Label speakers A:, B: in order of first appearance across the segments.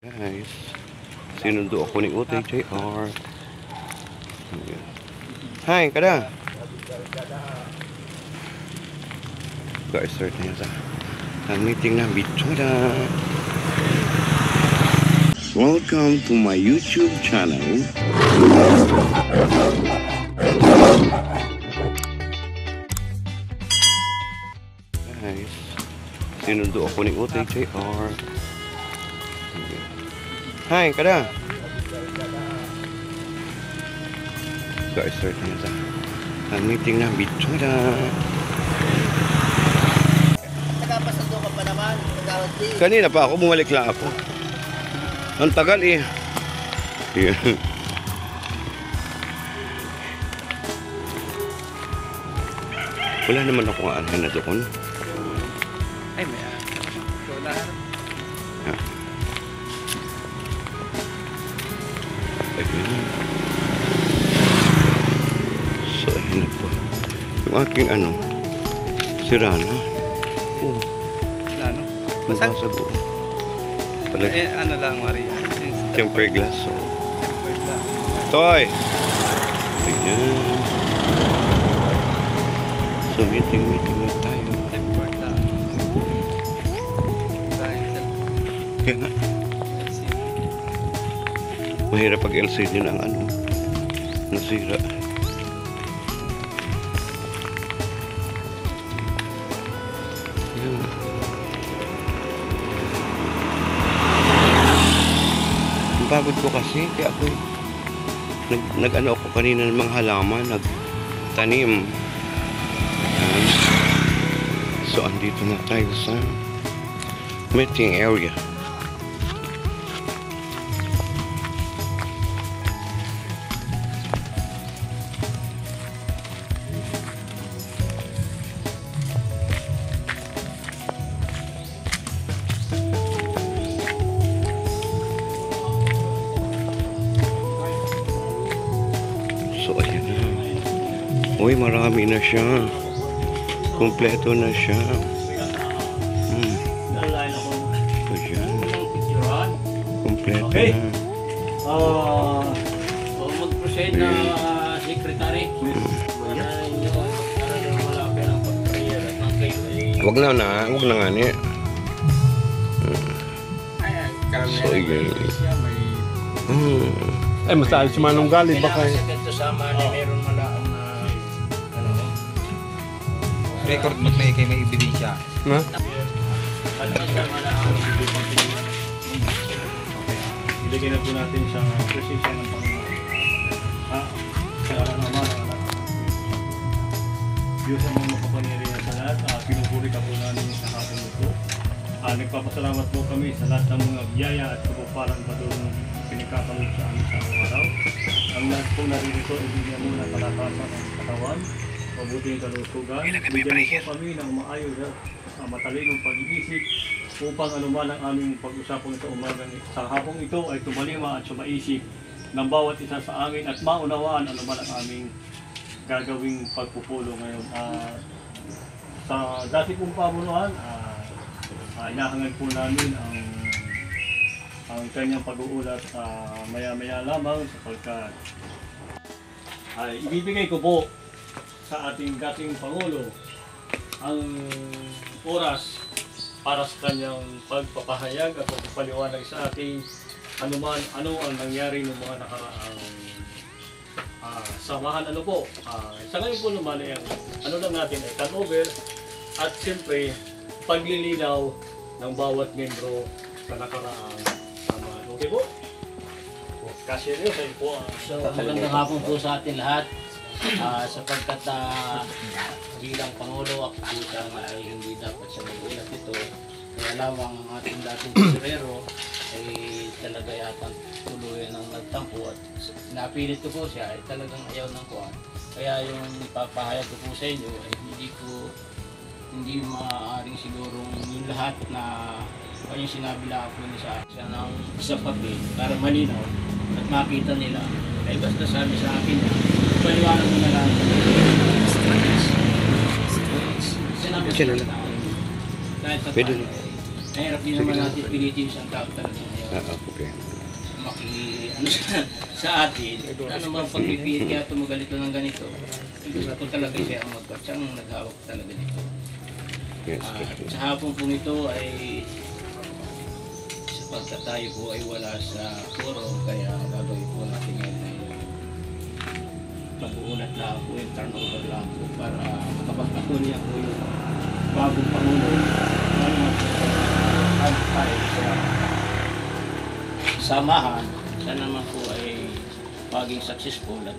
A: Guys, sinundo ako ni Utoy JR. Hi, kada. Guys, start na yun sa meeting na Bichola. Welcome to my YouTube channel. Guys, sinundo ako ni Utoy JR. Hi, kada. Guys, start na yun sa meeting na Bichola.
B: Nagpapasado ka pa naman, nagawad din.
A: Kanina pa ako, bumalik lang ako. Ang tagal eh. Yeah. Wala naman ako aanhan na doon.
B: Ay, may dolar.
A: So, ayun na po. Yung aking ano, sira na. Oh,
B: Ano?
A: nabasa po.
B: Eh, ano lang, Maria?
A: Tempered glass. So. Toy! Ayan. So, meeting na tayo.
B: Tempered lang.
A: Kaya nga. Mahirap pag LCD na ang ano, nasira. Ayan. Ang pagod ko kasi, kaya ako nag-ano ako kanina ng mga halaman, nagtanim. Ayan. So, andito na tayo sa meeting area. So, ayan na. Uy, marami na siya. Kompleto na siya. Ayan. Kompleto na.
B: Mag-proceed na secretary.
A: Wag na. Wag na nga niya. So, ayan.
C: Eh, mas alis si Manong Gali, baka
B: Ito sama na meron malaang na
D: Record mo may kay may ebidensya.
C: na?
E: Ilagay na po natin sa presensya ng Panginoon. Sa araw naman, Diyos ang mga makapangyarihan sa lahat. Pinupuri ka po namin sa hapon ito. Nagpapasalamat po kami sa lahat ng mga biyaya at kapuparan pa doon pinagkakalog sa amin sa araw. Ang lahat po naririto, ibigyan mo na kalakasan ng katawan, mabuting kalusugan. Bigyan po kami ng maayos at matalinong pag-iisip upang anuman ang aming pag-usapan sa umagang sa hapong ito ay tumalima at sumaisip ng bawat isa sa amin at maunawaan anuman ang aming gagawing pagpupulo ngayon. Sa dati pong pamunuan, inahangad po namin ang kanyang pag-uulat maya-maya lamang sapagkat ibibigay ko po sa ating dating Pangulo ang oras para sa kanyang pagpapahayag at pagpapaliwanag sa ating ano ang nangyari ng mga nakaraang samahan. Sa ngayon po naman ay ano lang natin ay turnover at siyempre paglilinaw ng bawat membro sa nakaraang samahan. Okay po? Kasi rin kayo po.
B: So, magandang hapon po sa atin lahat. Sapagkat bilang Pangulo, ako ay hindi dapat siya mag-ulat ito. Kaya lamang ang ating dating tesorero ay talaga yatang tuluyan ng nagtampo at napilit ko po siya ay talagang ayaw ng kuwan. Kaya yung ipapahayag ko po sa inyo ay hindi maaaring sigurong yung lahat na yung sinabi lang po niya siya ng sa papel para malinaw at makita nila. Ay basta sabi sa akin na paliwanag mo na lang. Sinabi sa tao. Kahit sa
A: Pwede.
B: Mahirap din naman natin pilitin isang tao talaga.
A: Okay.
B: Ano sa atin, ano bang pagpipili kaya tumagalito ng ganito? Gusto ko talaga siya ang magkatsang naghawak talaga dito.
A: Yes.
B: Sa hapon po ito ay sapagkat tayo po ay wala sa foro, kaya gagawin po natin ngayon ay pag-uulat lang po yung turnover lang po para makapagpatuloy po yung bagong Pangulo. Ano tayo sa samahan, sana naman po ay maging successful at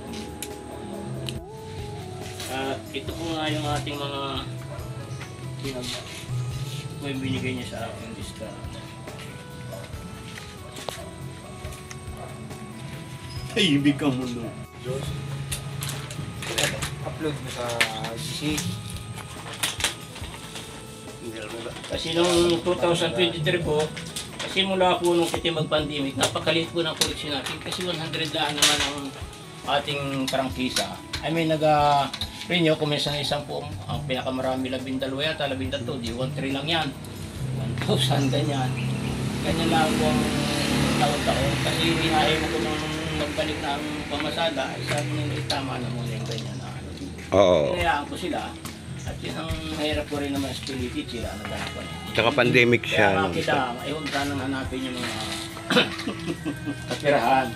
B: ito po nga yung ating mga po yung binigay niya sa akin lista.
E: Ay, ibig ka mo no.
D: Upload mo sa GC.
B: Kasi noong 2023 po, kasi mula po nung kita mag-pandemic, napakalit po ng koleksyon natin kasi 100 daan naman ang ating prangkisa. I mean, nag-renew kung minsan isang po, ang pinakamarami 12 yata, 13, di 1,300 lang yan. 1,000, ganyan. Ganyan lang po ang taon-taon. Kasi hinahay mo ko nung magbalik na ang pamasada, ay sabi nila, tama na muna yung ganyan na ano.
A: Oo.
B: Hinayaan ko sila. At yun ang mahirap ko rin naman sa Pilipinas, sila naganapan.
A: Tsaka pandemic siya.
B: Kaya
A: no?
B: makita, ayun tanang hanapin yung mga kapirahan.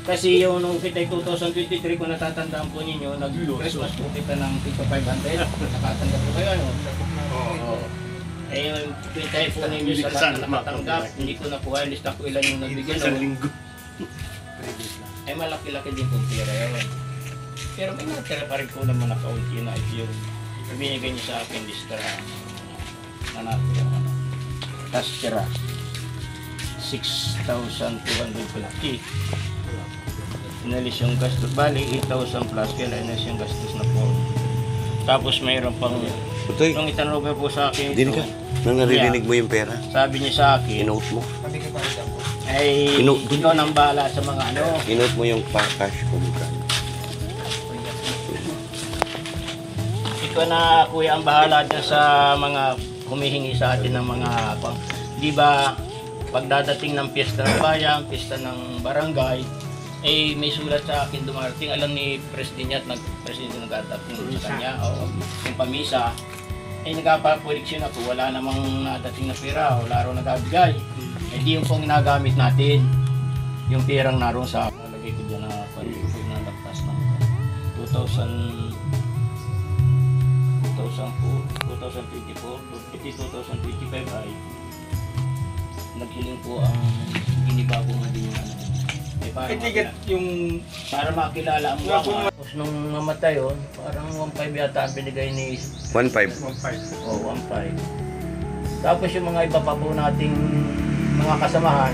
B: Kasi yung nung kita 2023, kung natatandaan po ninyo, nag-Christmas po kita ng 500. Nakatanggap po kayo, ano? Oo. Eh, yung kita po ninyo sa lahat na nakatanggap, hindi ko na po kayo lista ko ilan yung nabigyan. No? Eh, malaki-laki din po pera yun. Pero may natira pa rin po naman na kaunti na ito yung binigay niyo sa akin lista na natira. Tapos tira 6,250. Inalis yung gastos. Bali, 8,000 plus. Kaya inalis yung gastos na po. Tapos mayroon pang
A: Utoy,
B: nung itanong po sa akin
A: din ka. Nang naririnig mo yung pera,
B: sabi niya sa akin
A: inote mo.
D: Kami ka pa rin po.
B: ay ikaw nang bahala sa mga ano.
A: Inote mo yung cash kung magkano.
B: Ikaw na kuya ang bahala dyan sa mga humihingi sa atin ng mga di ba pagdadating ng piyesta ng bayan, piyesta ng barangay, eh may sulat sa akin dumarating, alam ni Presidente at nag-Presidente nagdadating sa kanya o yung pamisa, eh nagpapuliksyon ako, wala namang nadating na pera, wala raw nagabigay. Eh di yung pong ginagamit natin, yung perang naroon sa nalagay ko dyan na nalagpas ng 2024, ay naghiling po ang ginibago nga din yung ano. Eh, para makilala ang mga. Tapos nung namatay yun, parang 1.5 yata ang binigay ni
A: 1.5.
B: 1.5. Tapos yung mga iba pa po nating mga kasamahan,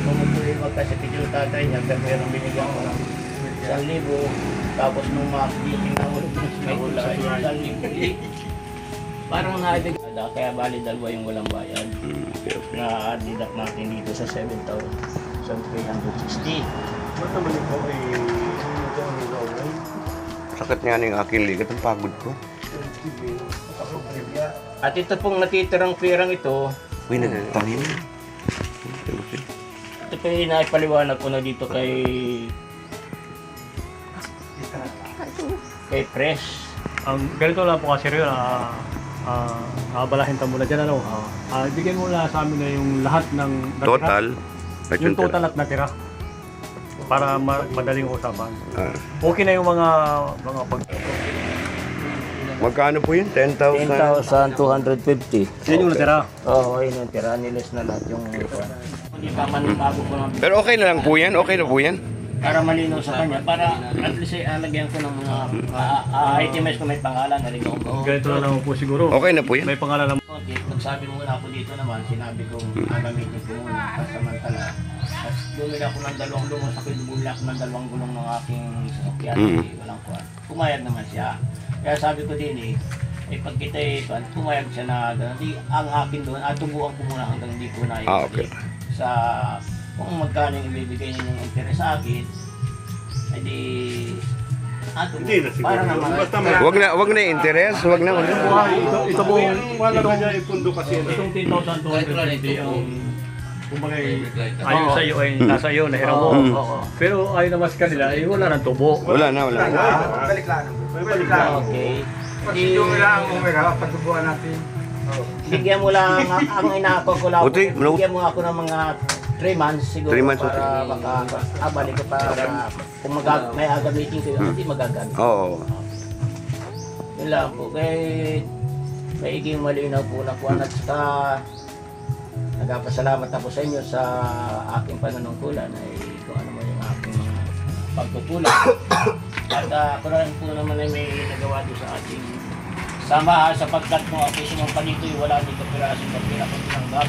B: nung magkasakit yung tatay niya, pero mayroong binigyan ko ng 1,000. Tapos nung makikita na ulit may kulay, 1,000. Parang naibig. Kaya bali dalawa yung walang bayad. Na deduct natin dito sa 7,360.
C: Ba't naman ito ay
A: Sakit nga na yung aking ligat, ang pagod ko.
B: At ito pong natitirang perang ito,
A: Uy, nagtanim.
B: ito po yung naipaliwanag ko na dito kay Fresh.
E: Ang ganito lang po kasi rin, abalahin muna dyan, ano? Ibigay mo na sa amin na yung lahat ng natira.
A: Total.
E: Yung total at natira. Para madaling usapan.
A: Ah.
E: Okay na yung mga pag...
A: Magkano po yun? 10,000?
B: 10,250.
E: Yan yung natira.
B: Oo, ayun yung tira. Nilis na lahat yung... Hindi pa man bago ko lang.
A: Pero okay na lang po yan? Okay na po yan?
B: Para malinaw sa kanya, para at least ay alagyan ko ng mga items ko may pangalan, nalagyan ko.
E: Ganito na naman po siguro.
A: Okay na po yan?
E: May pangalan naman.
B: Okay, nagsabi muna ako dito naman, sinabi kong gagamitin ko muna pasamantala. At bumili ako ng 2 gulong, sa bumili ako ng 2 gulong ng aking sasakyan, walang kuwan. Pumayag naman siya. Kaya sabi ko din pag kita pumayag siya na ang akin doon, tubuan ko muna hanggang hindi ko na
A: okay.
B: Sa kung magkano yung ibibigay niyo ng interest sa akin, edi
C: Hindi na siguro.
B: para naman.
A: Wag na interest, wag na.
E: Ito po,
C: Wala na niya ipundo kasi.
E: itong 10,250 ang kumbaga ayon sa iyo ay nasa iyo, nahiram mo.
B: Oo.
E: Pero ayon naman sa kanila, eh, wala nang tubo.
A: Wala na, wala na.
D: Balik lang. Balik lang.
B: Okay.
D: Pag yung lang ang umira, pagtubuan natin.
B: Bigyan mo lang, ang inaako ko lang,
A: Buti,
B: bigyan mo ako ng mga 3 months siguro
A: 3 months,
B: para balik ko para kung may agamitin ko yun, hindi magagamit.
A: Oo.
B: Yun lang po. Kaya maiging malinaw po na po at saka nagpapasalamat ako sa inyo sa aking panunungkulan ay kung ano mo yung aking mga pagkukulang. At ako rin po naman ay may nagawa doon sa ating samahan sapagkat mo ako sumampa dito wala dito pirasong kapila kung tinanggap.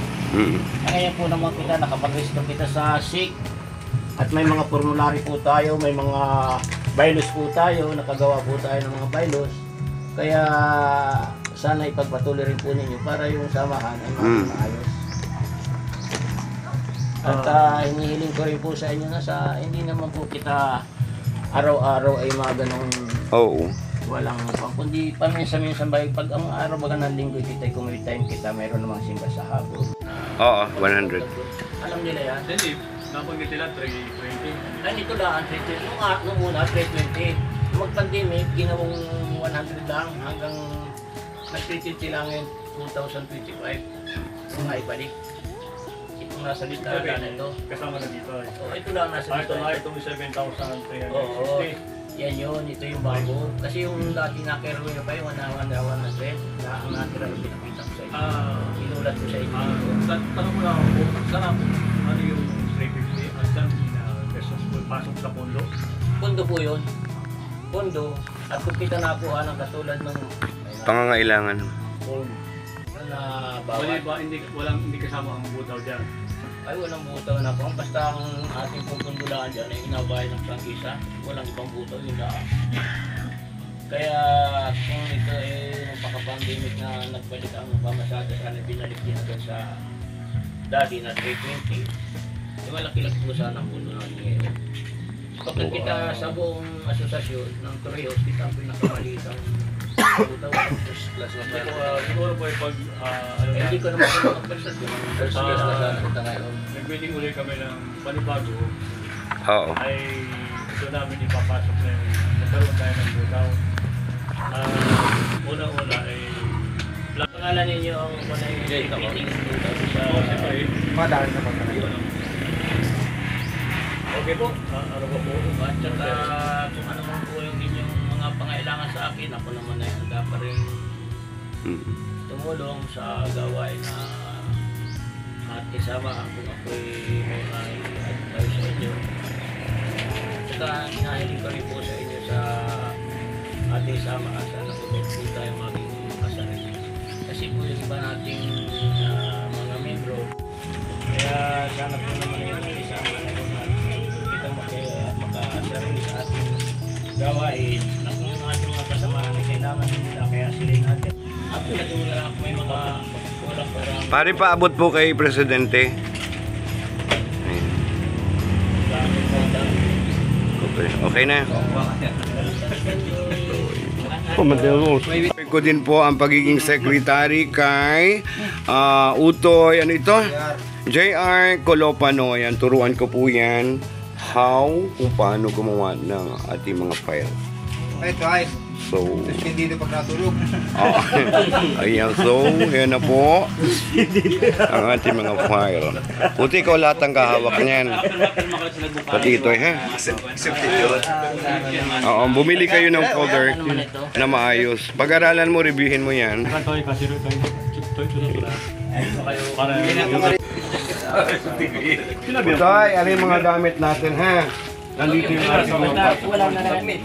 B: Ngayon po naman kita nakapag-register kita sa SIC at may mga formulary po tayo, may mga bylaws po tayo, nakagawa po tayo ng mga bylaws. Kaya sana ipagpatuloy rin po ninyo para yung samahan ay maayos. At hinihiling ko rin po sa inyo na hindi naman po kita araw-araw ay mga ganong
A: Oo.
B: walang kundi paminsan-minsan ba pag ang araw baga ng linggo kita kung may time kita mayroon namang simba sa hapon.
A: Oo, 100.
B: Alam nila yan?
E: Hindi, nabanggit nila 320.
B: Ay nito lang, 320. Nung una, 320. Nung mag-pandemic, ginawang 100 lang hanggang nag-320 lang ngayon 2025. Kung maibalik. Itong nasa lista na ito.
E: Kasama na dito.
B: Oh, ito lang nasa
E: Ito
B: lista.
E: na, itong 7,350.
B: Oo. Yan yun, ito yung bago. Kasi yung dati na kero na pa yung 100 na ang natira yung pinakita ko sa inyo. Inulat ko sa inyo.
E: Tanong mo lang ako, saan ako? Ano yung 350? At saan pesos po pasok sa pondo?
B: Pondo po yun. Pondo. At kung kita nakuha ng katulad ng
A: Pangangailangan.
B: form na
E: Wala
B: bawat.
E: ba, hindi kasama ang butaw dyan?
B: Ay walang butaw na po. Basta ang ating pupundulaan dyan ay inabayad ng prangkisa. Walang ibang butaw yun daan. Kaya kung ito ay napaka-pandemic na nagbalik ang pamasada sana binalik din agad sa dati na 320. Malaki-laki po sana ang pundo natin ngayon. Kapag kita sa buong asosasyon ng Torreos, kita ang pinakamaliit ang butaw. Plus na
E: Siguro po pag,
B: hindi ko naman kung mag-persat yung first class na sana kita ngayon.
E: nag-meeting ulit kami ng panibago,
A: Oo.
E: ay ito namin ipapasok na yung nagkaroon tayo ng butaw. Una-una ay
B: Pangalan ninyo ang meeting butaw sa...
D: Madami na pagkakaroon.
E: yun. Okay po, ano ba po?
B: At saka kung ano man po yung inyong mga pangailangan sa akin, ako naman ay handa pa rin tumulong sa gawain na at kasama kung ako'y may advice sa inyo. At saka hinahiling ko rin po sa inyo sa ating sama-asa na po tayo maging asarin. Kasi po yung iba nating mga membro, kaya sana po naman yung isama na yun at kita maka-asarin sa ating gawain na kung yung ating mga kasamahan na kailangan nila kaya sila yung natin. At pinatuloy lang may mga kulang parang
A: Pare, paabot po kay Presidente. Okay, okay na. Ko din po ang pagiging secretary kay Utoy, ano ito? JR Colopano. Yan, turuan ko po yan kung paano gumawa ng ating mga file.
D: Ito ay,
A: So,
D: hindi na pag natulog.
A: ayan, so, yan na po ang ating mga file. Puti ko lahat ang kahawak niyan. Pati ito, ha? Oo, bumili kayo ng folder na maayos. Pag-aralan mo, reviewin mo yan. Tay, ano yung mga gamit natin, ha? Nandito yung ating mga
B: wala na namin.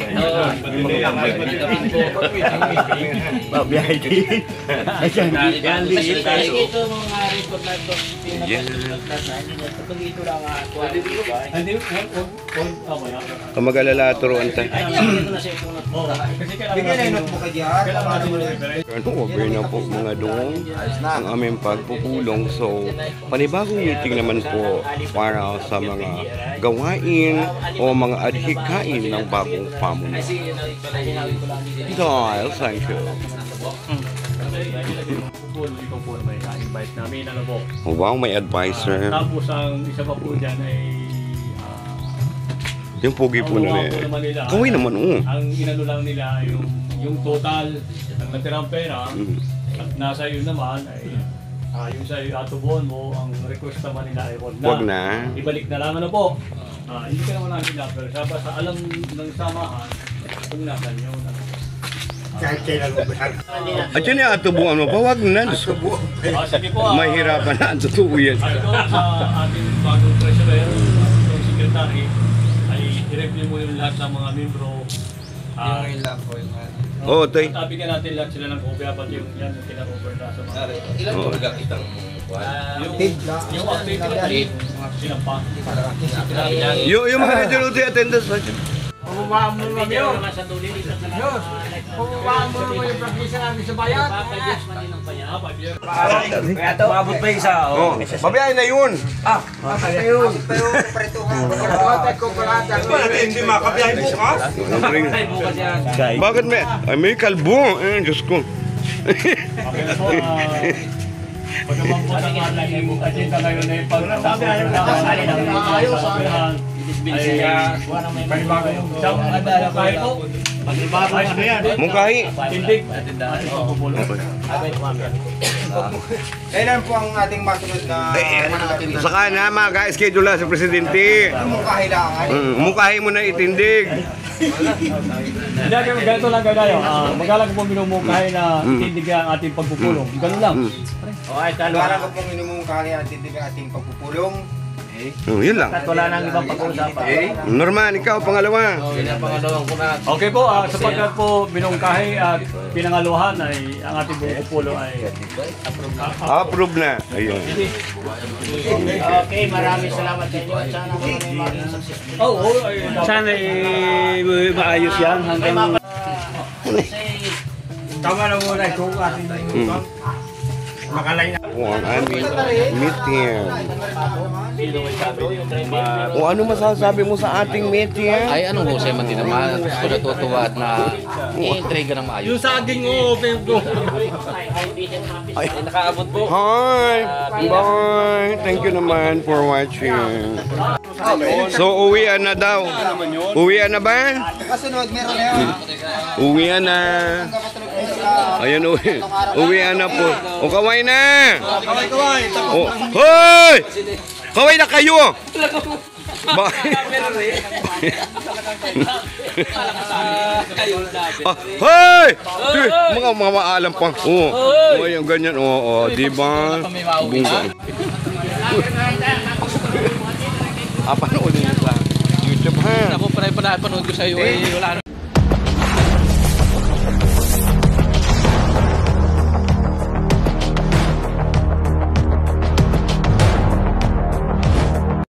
A: biyahe din.
B: Ito mga report na ito. Kung dito lang ako.
A: Kung mag-alala, turuan tayo.
B: Ay, ito na sa ito na.
D: Bigyan na yung notebook ka dyan. Paano mo na
A: Ano, okay na po mga dong ang aming pagpupulong. So, panibagong meeting naman po para sa mga gawain o mga adhikain ng bagong pamunuan. Dahil, thank you.
E: advice namin. Ano po?
A: Oh, wow, may advisor.
E: Tapos ang isa pa po dyan ay
A: Yung pogi po na
E: ang naman nila.
A: Kawin naman, oo.
E: Ang inano lang nila yung total ng natirang pera at nasa iyo naman ay yung sa atubuan mo, ang request naman nila ay
A: Wag na.
E: Ibalik na lang ano po. Hindi ka naman namin pero sa alam ng samahan kung nasan yun.
C: Kahit kailan mo ba?
A: At yun yung atubuan mo pa, wag na.
E: Sige po.
A: Mahirapan na, ang totoo yan.
E: Ito sa ating bagong treasurer, yung secretary, ay i-review mo yung lahat ng mga membro.
D: Yung lang po yung
A: Oo, tay.
E: Sabi ka natin lahat sila ng kopya, pati yung yan, yung kina-cover na sa mga...
D: Ilan po nagkakitang
E: Yung activity, sinampa.
A: Yung mga regulatory attendance.
D: Pababaan mo naman yun.
B: Sa tuloy, isa na lang.
D: Yun. Pababaan mo naman yung prangkisa namin sa bayan.
C: Maabot pa isa.
A: Oh, babayain na yun.
D: Tayo pretuhan.
C: Hindi makabiyahe bukas.
A: Bakit may kalbo? Diyos ko.
E: Okay na po, pag naman po sa ating agenda ngayon ay pag-sabi ng ayos
A: Mungkahi.
E: Tindig.
D: Kailan po ang ating masunod na
A: Saka na, maka-schedule na sa presidente.
D: kailangan?
A: Mungkahi mo na itindig.
E: Ganito lang kayo. Magalang po minumungkahi na tindig ang ating pagpupulong. Ganun lang.
B: Okay,
D: Parang ko pong minumungkahi ang tindig ang ating pagpupulong.
A: Yun lang.
B: wala nang ibang pag-uusapan.
A: Norman, ikaw, pangalawa.
E: Okay po, sapagkat po binungkahi at pinangaluhan ay ang ating pagpupulong ay
A: Approve na. Ayun.
B: Okay, maraming salamat sa inyo. At sana kami maging successful.
E: sana maayos yan hanggang
C: Tama na muna itong ating makalay na.
A: O ang aming meeting. O ano masasabi mo sa ating meeting?
F: Ay, anong husay man din naman. Gusto natutuwa at na i-intriga ng maayos.
C: Yung saging mo, Pedro.
F: Ay, nakaabot po.
A: Hi! Bye! Thank you naman for watching. So, uwian na daw. Uwian na ba?
D: Kasunod, meron na yun.
A: Uwian na. Ayan, uwian na po. O, kaway na!
C: Kaway.
A: O, hoy! Kaway na kayo! Ba Hoy! Mga mamaalam pa. Oo. Ayan, ganyan. Oo, di ba? Bunga. Panoodin nyo sa YouTube, ha?
F: Ako, panay-panay panood ko sa iyo. Wala